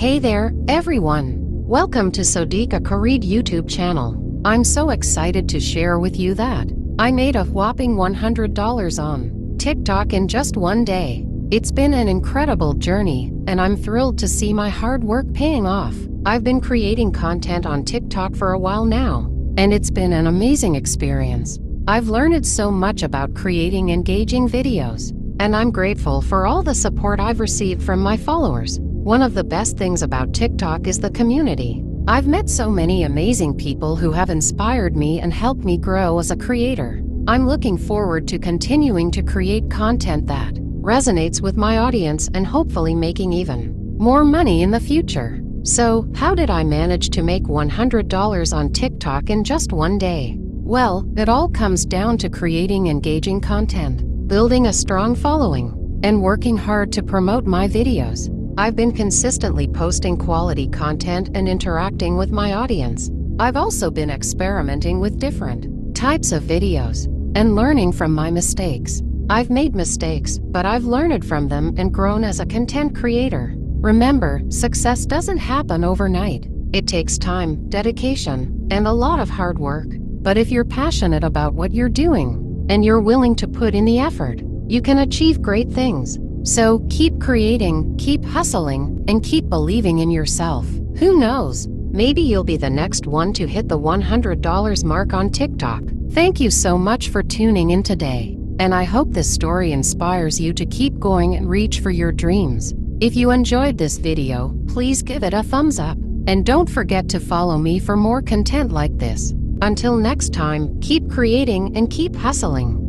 Hey there, everyone. Welcome to Sodiqa Khareed YouTube channel. I'm so excited to share with you that I made a whopping $100 on TikTok in just one day. It's been an incredible journey, and I'm thrilled to see my hard work paying off. I've been creating content on TikTok for a while now, and it's been an amazing experience. I've learned so much about creating engaging videos, and I'm grateful for all the support I've received from my followers. One of the best things about TikTok is the community. I've met so many amazing people who have inspired me and helped me grow as a creator. I'm looking forward to continuing to create content that resonates with my audience and hopefully making even more money in the future. So, how did I manage to make $100 on TikTok in just one day? Well, it all comes down to creating engaging content, building a strong following, and working hard to promote my videos. I've been consistently posting quality content and interacting with my audience. I've also been experimenting with different types of videos and learning from my mistakes. I've made mistakes, but I've learned from them and grown as a content creator. Remember, success doesn't happen overnight. It takes time, dedication, and a lot of hard work. But if you're passionate about what you're doing and you're willing to put in the effort, you can achieve great things. So keep creating, keep hustling, and keep believing in yourself. Who knows? Maybe you'll be the next one to hit the $100 mark on TikTok. Thank you so much for tuning in today, and I hope this story inspires you to keep going and reach for your dreams. If you enjoyed this video, please give it a thumbs up, and don't forget to follow me for more content like this. Until next time, keep creating and keep hustling.